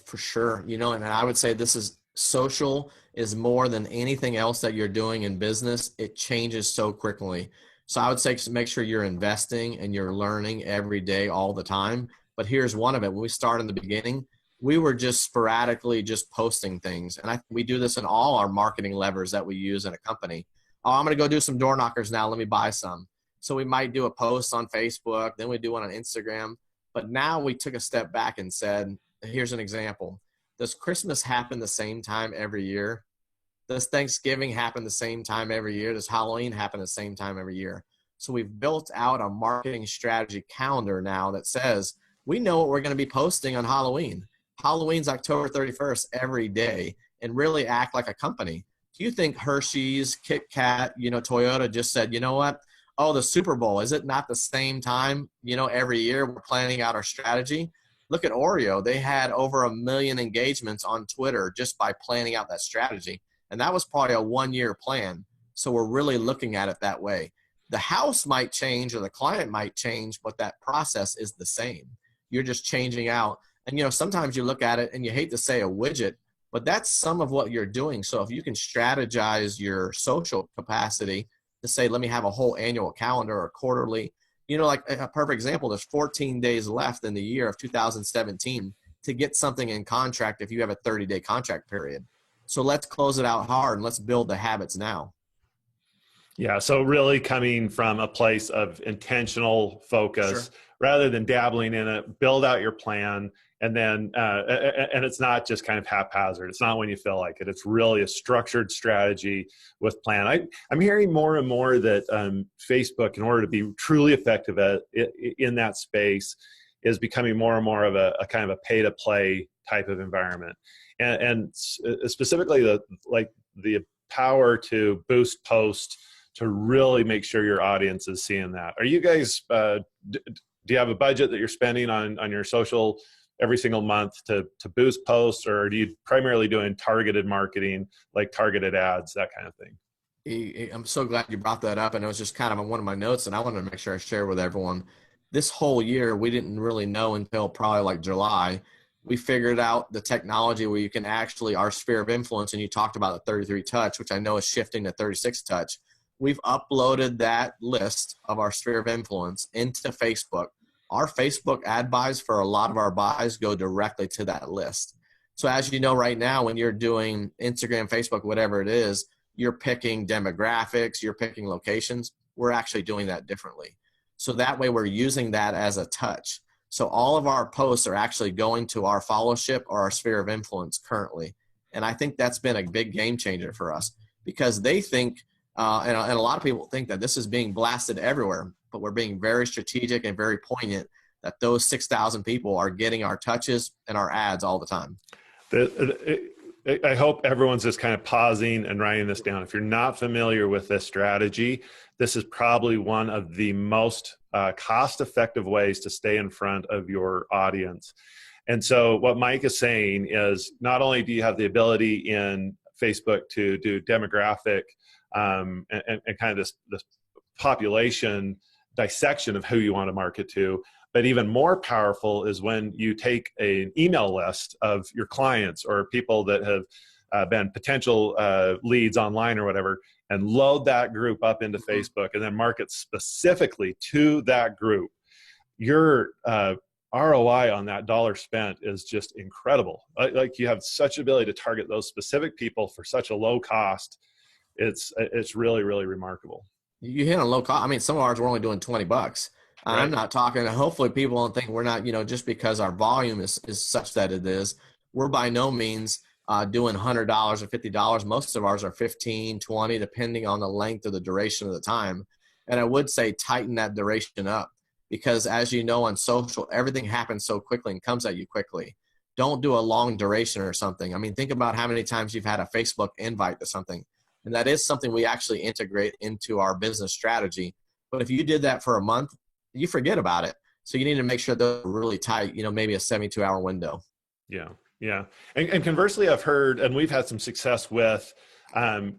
For sure. And I would say this is social is more than anything else that you're doing in business. It changes so quickly. So I would say make sure you're investing and you're learning every day, all the time. But here's one of it. When we started in the beginning, we were just sporadically just posting things. And we do this in all our marketing levers that we use in a company. Oh, I'm going to go do some door knockers now. Let me buy some. So we might do a post on Facebook, then we do one on Instagram. But now we took a step back and said, here's an example. Does Christmas happen the same time every year? Does Thanksgiving happen the same time every year? Does Halloween happen the same time every year? So we've built out a marketing strategy calendar now that says, we know what we're going to be posting on Halloween. Halloween's October 31st every day, and really act like a company. Do you think Hershey's, Kit Kat, Toyota just said, you know what? Oh, the Super Bowl, is it not the same time, every year we're planning out our strategy? Look at Oreo. They had over 1 million engagements on Twitter just by planning out that strategy. And that was probably a 1-year plan. So we're really looking at it that way. The house might change or the client might change, but that process is the same. You're just changing out. And, sometimes you look at it and you hate to say a widget, but that's some of what you're doing. So if you can strategize your social capacity to say, let me have a whole annual calendar or quarterly, like a perfect example, there's 14 days left in the year of 2017. to get something in contract if you have a 30-day contract period. So let's close it out hard and let's build the habits now.
Yeah, so really coming from a place of intentional focus rather than dabbling in it, build out your plan, and then and it's not just kind of haphazard. It's not when you feel like it. It's really a structured strategy with plan. I'm hearing more and more that Facebook, in order to be truly effective in that space, is becoming more and more of a kind of a pay-to-play type of environment, and specifically the power to boost post to really make sure your audience is seeing that. Are you guys, do you have a budget that you're spending on your social every single month to boost posts, or are you primarily doing targeted marketing, like targeted ads, that kind of thing?
I'm so glad you brought that up. And it was just kind of one of my notes, and I wanted to make sure I share with everyone. This whole year, we didn't really know until probably like July. We figured out the technology where you can actually, our sphere of influence, and you talked about the 33 touch, which I know is shifting to 36 touch. We've uploaded that list of our sphere of influence into Facebook. Our Facebook ad buys for a lot of our buys go directly to that list. So as you know, right now, when you're doing Instagram, Facebook, whatever it is, you're picking demographics, you're picking locations. We're actually doing that differently. So that way we're using that as a touch. So all of our posts are actually going to our followership or our sphere of influence currently. And I think that's been a big game changer for us, because they think, and a lot of people think that this is being blasted everywhere, but we're being very strategic and very poignant that those 6,000 people are getting our touches and our ads all the time.
I hope everyone's just kind of pausing and writing this down. If you're not familiar with this strategy, this is probably one of the most cost-effective ways to stay in front of your audience. And so what Mike is saying is, not only do you have the ability in Facebook to do demographic and kind of this population dissection of who you want to market to, but even more powerful is when you take an email list of your clients or people that have been potential leads online or whatever, and load that group up into Facebook and then market specifically to that group. Your ROI on that dollar spent is just incredible. Like, you have such ability to target those specific people for such a low cost. It's really, really remarkable.
You hit on low cost. I mean, some of ours we're only doing $20. Right. I'm not talking, hopefully people don't think we're not, just because our volume is such that it is, we're by no means doing $100 or $50. Most of ours are 15, 20, depending on the length of the duration of the time. And I would say tighten that duration up, because as you know, on social, everything happens so quickly and comes at you quickly. Don't do a long duration or something. I mean, think about how many times you've had a Facebook invite to something. And that is something we actually integrate into our business strategy. But if you did that for a month, you forget about it. So you need to make sure they're really tight, maybe a 72-hour window.
Yeah. Yeah. And conversely, I've heard, and we've had some success with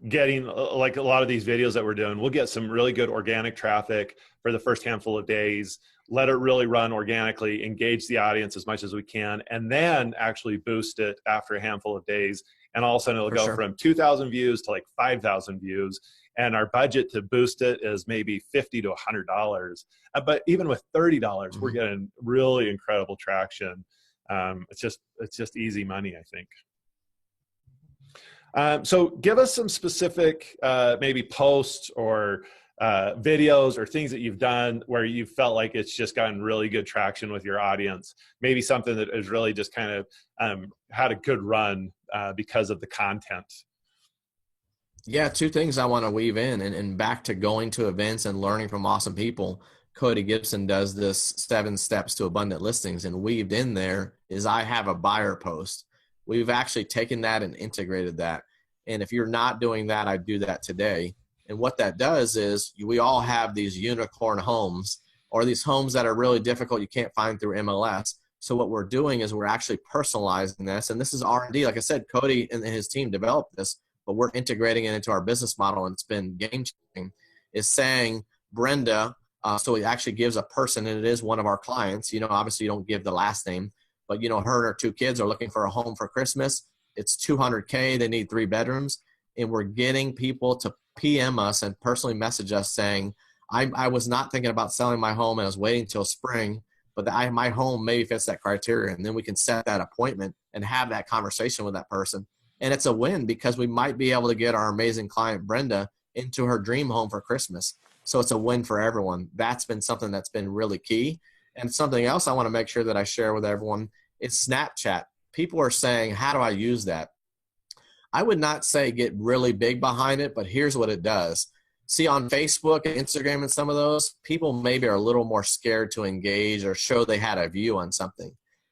getting, like a lot of these videos that we're doing, we'll get some really good organic traffic for the first handful of days, let it really run organically, engage the audience as much as we can, and then actually boost it after a handful of days. And all of a sudden it'll go from 2,000 views to like 5,000 views. And our budget to boost it is maybe $50 to $100. But even with $30, we're getting really incredible traction. It's just easy money, I think. So give us some specific maybe posts or videos or things that you've done where you felt like it's just gotten really good traction with your audience. Maybe something that has really just kind of had a good run because of the content.
Yeah, two things I want to weave in, and back to going to events and learning from awesome people. Cody Gibson does this 7 steps to abundant listings, and weaved in there is I have a buyer post. We've actually taken that and integrated that. And if you're not doing that, I do that today. And what that does is we all have these unicorn homes, or these homes that are really difficult you can't find through MLS. So what we're doing is we're actually personalizing this. And this is R&D. Like I said, Cody and his team developed this, but we're integrating it into our business model, and it's been game-changing, is saying, Brenda, so it actually gives a person, and it is one of our clients. Obviously you don't give the last name, but her and her 2 kids are looking for a home for Christmas. It's $200K. They need 3 bedrooms. And we're getting people to PM us and personally message us saying, I was not thinking about selling my home and I was waiting till spring, but my home maybe fits that criteria. And then we can set that appointment and have that conversation with that person. And it's a win because we might be able to get our amazing client, Brenda, into her dream home for Christmas. So it's a win for everyone. That's been something that's been really key. And something else I want to make sure that I share with everyone is Snapchat. People are saying, how do I use that? I would not say get really big behind it, but here's what it does. See, on Facebook and Instagram and some of those, people maybe are a little more scared to engage or show they had a view on something.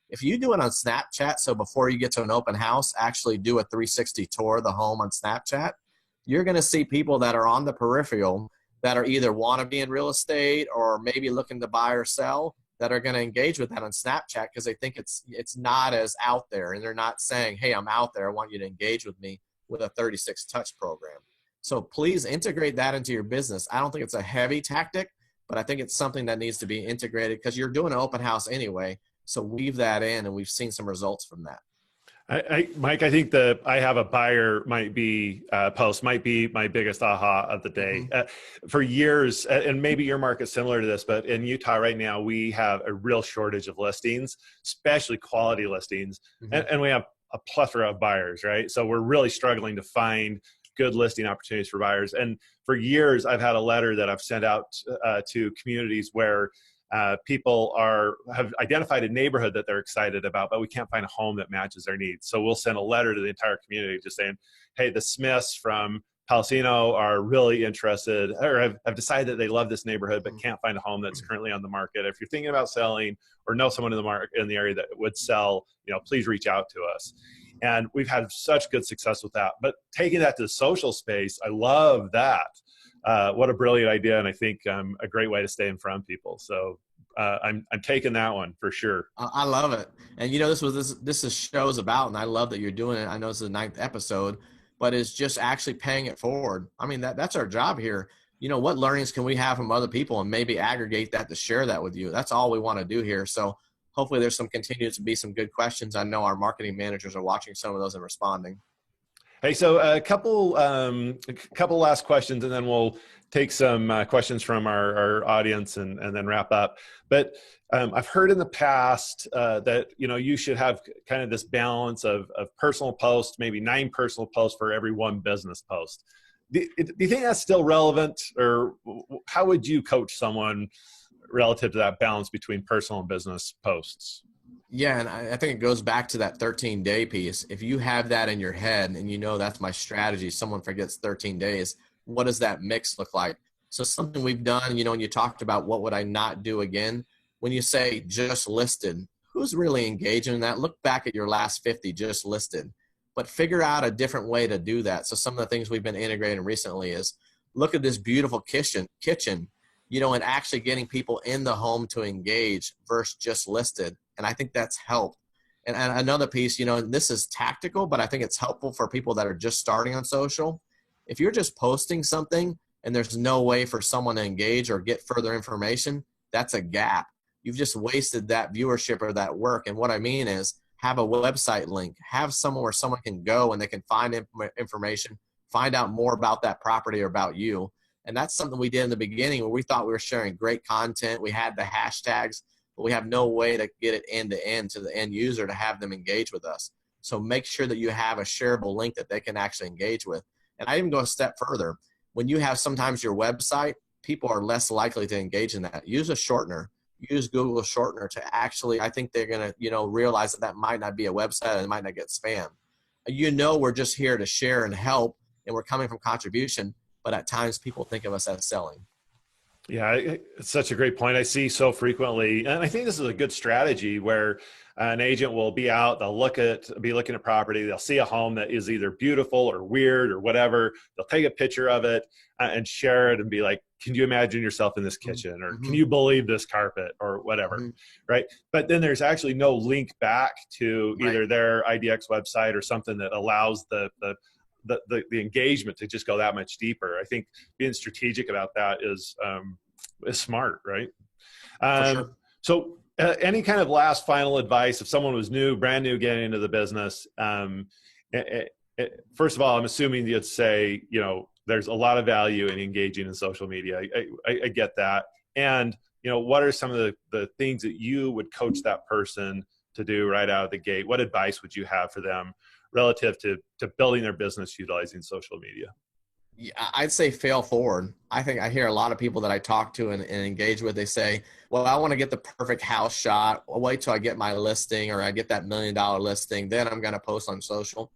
If you do it on Snapchat, so before you get to an open house, actually do a 360 tour of the home on Snapchat, you're going to see people that are on the peripheral that are either want to be in real estate or maybe looking to buy or sell that are going to engage with that on Snapchat because they think it's not as out there, and they're not saying, hey, I'm out there, I want you to engage with me with a 36 touch program. So please integrate that into your business. I don't think it's a heavy tactic, but I think it's something that needs to be integrated because you're doing an open house anyway. So weave that in, and we've seen some results from that.
Mike, I think I have a buyer might be post might be my biggest aha of the day. For years, and maybe your market's similar to this, but in Utah right now, we have a real shortage of listings, especially quality listings, and we have a plethora of buyers, right? So we're really struggling to find good listing opportunities for buyers. And for years, I've had a letter that I've sent out to communities where people have identified a neighborhood that they're excited about, but we can't find a home that matches their needs. So we'll send a letter to the entire community just saying, hey, the Smiths from Palacino are really interested, or have decided that they love this neighborhood, but can't find a home that's currently on the market. If you're thinking about selling or know someone in the market in the area that would sell, please reach out to us. And we've had such good success with that. But taking that to the social space, I love that. What a brilliant idea, and I think a great way to stay in front of people. So I'm taking that one for sure.
I love it, and this is shows about, and I love that you're doing it. I know it's the 9th episode, but it's just actually paying it forward. I mean, that's our job here. What learnings can we have from other people, and maybe aggregate that to share that with you. That's all we want to do here. So hopefully, there's continues to be some good questions. I know our marketing managers are watching some of those and responding.
Hey, so a couple last questions, and then we'll take some questions from our audience and then wrap up. But I've heard in the past that you should have kind of this balance of personal posts, maybe 9 personal posts for every 1 business post. Do you think that's still relevant, or how would you coach someone relative to that balance between personal and business posts?
Yeah, and I think it goes back to that 13-day piece. If you have that in your head and that's my strategy, someone forgets 13 days, what does that mix look like? So something we've done, when you talked about what would I not do again, when you say just listed, who's really engaging in that? Look back at your last 50 just listed, but figure out a different way to do that. So some of the things we've been integrating recently is look at this beautiful kitchen, and actually getting people in the home to engage versus just listed. And I think that's helped. And another piece, this is tactical, but I think it's helpful for people that are just starting on social. If you're just posting something and there's no way for someone to engage or get further information, that's a gap. You've just wasted that viewership or that work. And what I mean is have a website link, have somewhere where someone can go and they can find information, find out more about that property or about you. And that's something we did in the beginning where we thought we were sharing great content. We had the hashtags, but we have no way to get it end to end to the end user to have them engage with us. So make sure that you have a shareable link that they can actually engage with. And I even go a step further. When you have sometimes your website, people are less likely to engage in that. Use a shortener. Use Google shortener to actually, I think they're going to, realize that might not be a website and it might not get spam. We're just here to share and help, and we're coming from contribution, but at times people think of us as selling.
Yeah, it's such a great point. I see so frequently, and I think this is a good strategy where an agent will be out, be looking at property, they'll see a home that is either beautiful or weird or whatever, they'll take a picture of it and share it and be like, can you imagine yourself in this kitchen, or can you believe this carpet, or whatever, right? But then there's actually no link back to either their IDX website or something that allows the engagement to just go that much deeper. I think being strategic about that is smart, right?
Sure.
So any kind of last final advice if someone was brand new getting into the business? First of all, I'm assuming you'd say, there's a lot of value in engaging in social media. I get that. And what are some of the things that you would coach that person to do right out of the gate? What advice would you have for them relative to building their business utilizing social media?
Yeah, I'd say fail forward. I think I hear a lot of people that I talk to and engage with, they say, well, I want to get the perfect house shot. I'll wait till I get my listing or I get that $1 million listing. Then I'm going to post on social.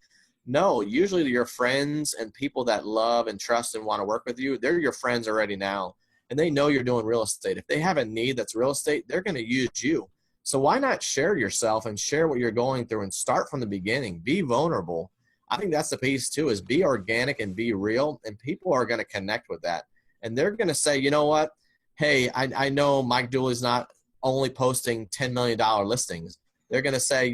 No, usually your friends and people that love and trust and want to work with you, they're your friends already now. And they know you're doing real estate. If they have a need that's real estate, they're going to use you. So why not share yourself and share what you're going through and start from the beginning? Be vulnerable. I think that's the piece too, is be organic and be real, and people are going to connect with that. And they're going to say, you know what? Hey, I know Mike Dooley's not only posting $10 million listings. They're going to say,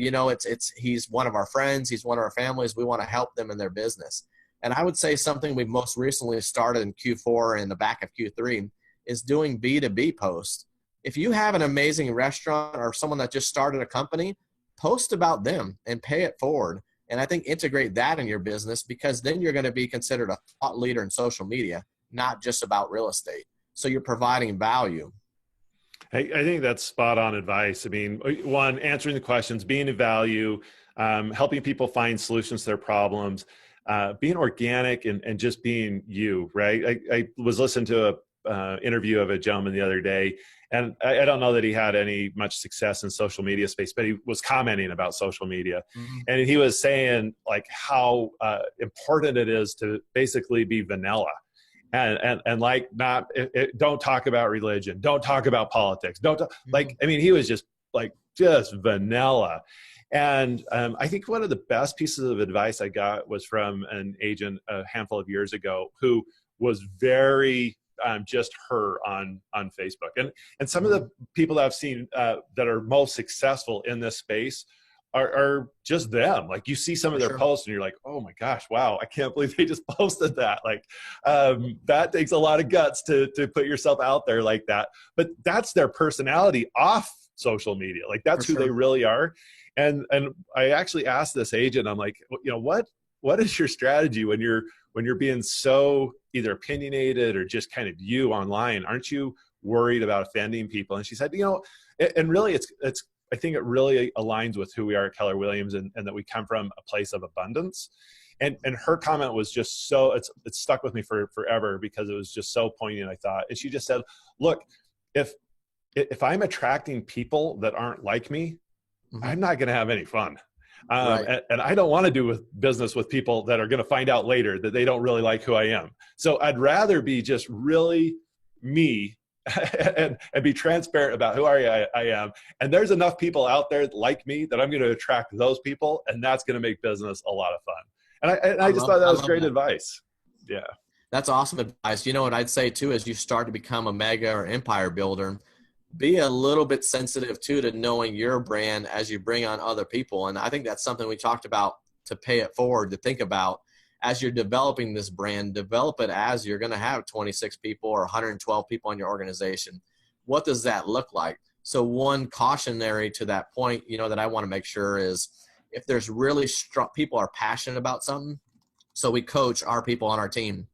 he's one of our friends. He's one of our families. We want to help them in their business. And I would say something we've most recently started in Q4 and the back of Q3 is doing B2B posts. If you have an amazing restaurant or someone that just started a company, post about them and pay it forward. And I think integrate that in your business, because then you're going to be considered a thought leader in social media, not just about real estate. So you're providing value.
I think that's spot on advice. I mean, one, answering the questions, being of value, helping people find solutions to their problems, being organic and just being you, right? I was listening to a interview of a gentleman the other day, and I don't know that he had any much success in social media space, but he was commenting about social media. Mm-hmm. And he was saying like how important it is to basically be vanilla. And like don't talk about religion, don't talk about politics, he was just vanilla. And I think one of the best pieces of advice I got was from an agent a handful of years ago who was very just her on Facebook. And some of the people that I've seen that are most successful in this space are just them. Like you see some of their posts and you're like, oh my gosh, wow, I can't believe they just posted that. Like that takes a lot of guts to put yourself out there like that. But that's their personality off social media. Like that's who they really are. And I actually asked this agent, I'm like, what is your strategy when you're being so either opinionated or just kind of you online? Aren't you worried about offending people? And she said, and really it's I think it really aligns with who we are at Keller Williams and that we come from a place of abundance. And her comment was just so, it's stuck with me forever because it was just so poignant, I thought. And she just said, look, if I'm attracting people that aren't like me, I'm not going to have any fun. Right. And I don't want to do business with people that are going to find out later that they don't really like who I am. So I'd rather be just really me and be transparent about who I am. And there's enough people out there like me that I'm going to attract those people, and that's going to make business a lot of fun. And I just thought that was great advice. Yeah.
That's awesome advice. You know what I'd say too, as you start to become a mega or empire builder, be a little bit sensitive too to knowing your brand as you bring on other people. And I think that's something we talked about, to pay it forward, to think about as you're developing this brand. Develop it as you're going to have 26 people or 112 people in your organization. What does that look like? So one cautionary to that point, that I want to make sure is if there's really strong people are passionate about something. So we coach our people on our team.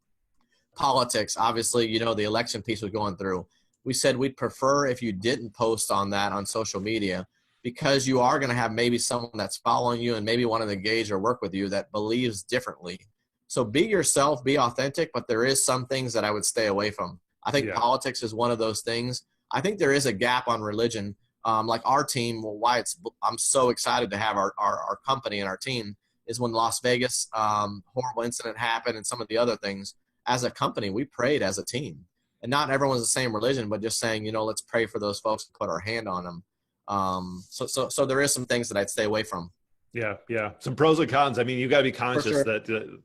Politics, obviously, the election piece was going through. We said we'd prefer if you didn't post on that on social media, because you are going to have maybe someone that's following you and maybe want to engage or work with you that believes differently. So be yourself, be authentic, but there is some things that I would stay away from. I think politics is one of those things. I think there is a gap on religion. Like our team, I'm so excited to have our company and our team is when Las Vegas horrible incident happened and some of the other things. As a company, we prayed as a team. And not everyone's the same religion, but just saying, let's pray for those folks and put our hand on them. So there is some things that I'd stay away from.
Yeah. Some pros and cons. I mean, you got to be conscious that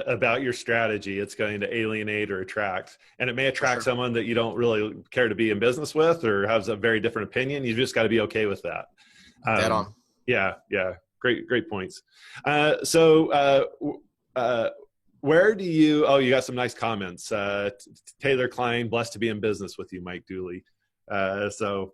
about your strategy. It's going to alienate or attract, and it may attract someone that you don't really care to be in business with or has a very different opinion. You just got to be okay with that.
Dead on.
Yeah. Great points. Where do you, you got some nice comments. Taylor Klein, blessed to be in business with you, Mike Dooley. Some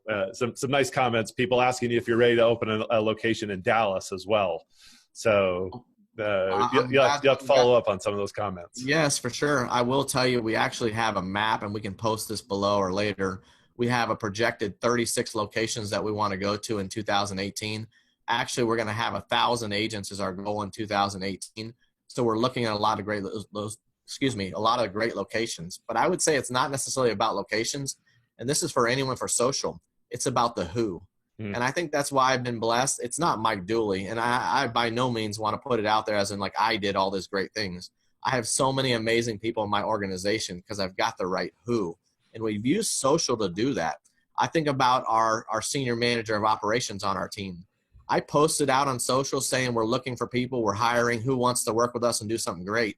nice comments, people asking you if you're ready to open a location in Dallas as well. So you have to follow up on some of those comments.
Yes, for sure. I will tell you, we actually have a map, and we can post this below or later. We have a projected 36 locations that we want to go to in 2018. Actually, we're going to have 1,000 agents as our goal in 2018. So we're looking at a lot of great, a lot of great locations. But I would say it's not necessarily about locations, and this is for anyone for social. It's about the who.
Mm.
And I think that's why I've been blessed. It's not Mike Dooley, and I by no means want to put it out there as in like I did all these great things. I have so many amazing people in my organization because I've got the right who. And we've used social to do that. I think about our senior manager of operations on our team. I posted out on social saying we're looking for people, we're hiring, who wants to work with us and do something great.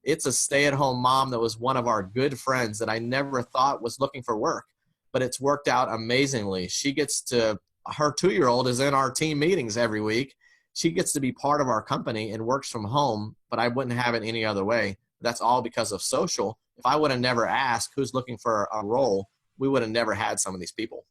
It's a stay-at-home mom that was one of our good friends that I never thought was looking for work, but it's worked out amazingly. She gets to, her 2-year-old is in our team meetings every week. She gets to be part of our company and works from home, but I wouldn't have it any other way. That's all because of social. If I would have never asked who's looking for a role, we would have never had some of these people.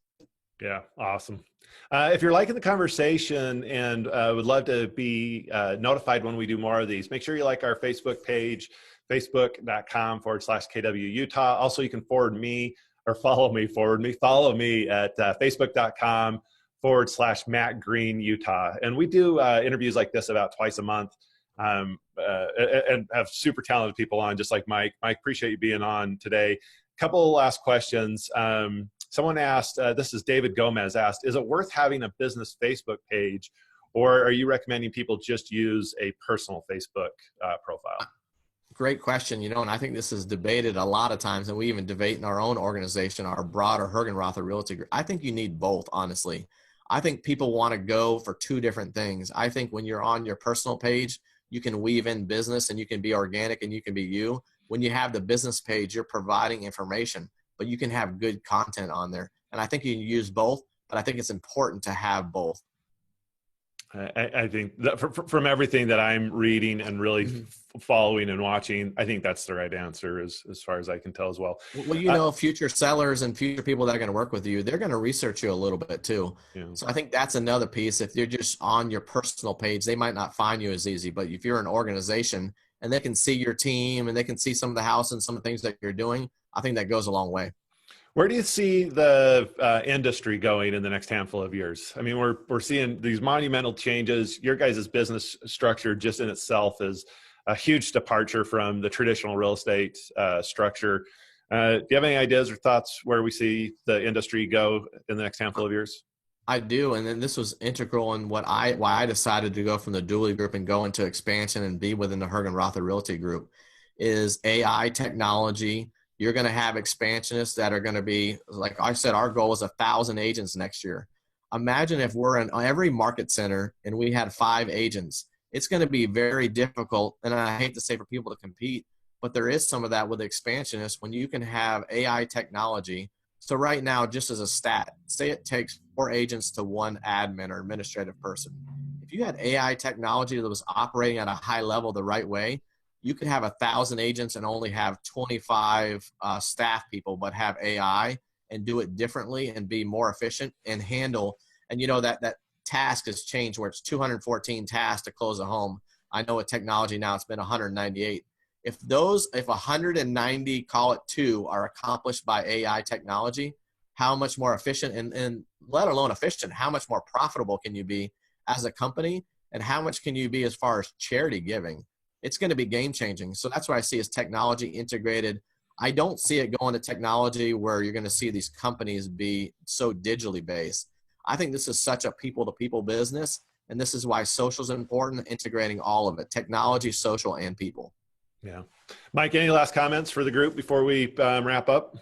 Yeah, awesome. If you're liking the conversation and would love to be notified when we do more of these, make sure you like our Facebook page, facebook.com/KW Utah. Also, you can follow me at facebook.com/Matt Green Utah. And we do interviews like this about twice a month and have super talented people on, just like Mike. Mike, appreciate you being on today. Couple last questions. Someone asked, this is David Gomez asked, is it worth having a business Facebook page, or are you recommending people just use a personal Facebook profile?
Great question. And I think this is debated a lot of times, and we even debate in our own organization, our broader Hergenrother Realty Group. I think you need both, honestly. I think people want to go for two different things. I think when you're on your personal page, you can weave in business and you can be organic and you can be you. When you have the business page, you're providing information, but you can have good content on there. And I think you can use both, but I think it's important to have both.
I think that from everything that I'm reading and really following and watching, I think that's the right answer as far as I can tell as well.
Well, future sellers and future people that are going to work with you, they're going to research you a little bit too. Yeah. So I think that's another piece. If you're just on your personal page, they might not find you as easy, but if you're an organization and they can see your team and they can see some of the house and some of the things that you're doing, I think that goes a long way.
Where do you see the industry going in the next handful of years? I mean, we're seeing these monumental changes. Your guys' business structure just in itself is a huge departure from the traditional real estate structure. Do you have any ideas or thoughts where we see the industry go in the next handful of years?
I do, and then this was integral in why I decided to go from the Dooley Group and go into expansion and be within the Hergenrother Realty Group, is AI technology. You're going to have expansionists that are going to be, like I said, our goal is 1,000 agents next year. Imagine if we're in every market center and we had 5 agents. It's going to be very difficult, and I hate to say for people to compete, but there is some of that with expansionists when you can have AI technology. So right now, just as a stat, say it takes 4 agents to 1 admin or administrative person. If you had AI technology that was operating at a high level the right way, you could have 1,000 agents and only have 25 staff people, but have AI and do it differently and be more efficient and handle. And that task has changed where it's 214 tasks to close a home. I know with technology now it's been 198. If 190, call it 2, are accomplished by AI technology, how much more efficient and let alone efficient, how much more profitable can you be as a company, and how much can you be as far as charity giving? It's going to be game changing. So that's what I see as technology integrated. I don't see it going to technology where you're going to see these companies be so digitally based. I think this is such a people to people business. And this is why social is important, integrating all of it, technology, social, and people.
Yeah. Mike, any last comments for the group before we wrap up?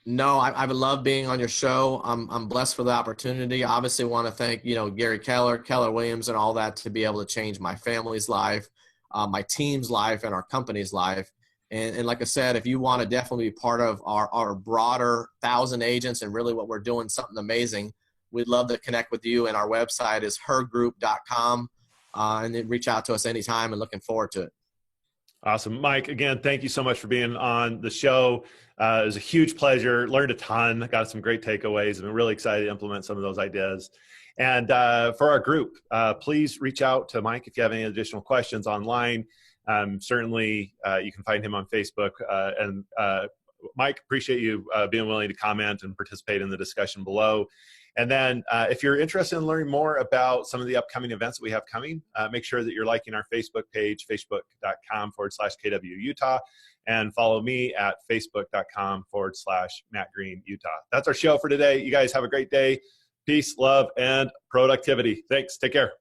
No, I would love being on your show. I'm blessed for the opportunity. Obviously want to thank, Gary Keller Williams and all that to be able to change my family's life, my team's life, and our company's life. And like I said, if you want to definitely be part of our broader 1,000 agents and really what we're doing, something amazing, we'd love to connect with you. And our website is hergroup.com. And then reach out to us anytime, and looking forward to it.
Awesome. Mike, again, thank you so much for being on the show. It was a huge pleasure. Learned a ton. Got some great takeaways. I'm really excited to implement some of those ideas. And for our group, please reach out to Mike if you have any additional questions online. Certainly, you can find him on Facebook. And Mike, appreciate you being willing to comment and participate in the discussion below. And then if you're interested in learning more about some of the upcoming events that we have coming, make sure that you're liking our Facebook page, facebook.com/KW Utah, and follow me at facebook.com/Matt Green Utah. That's our show for today. You guys have a great day. Peace, love, and productivity. Thanks. Take care.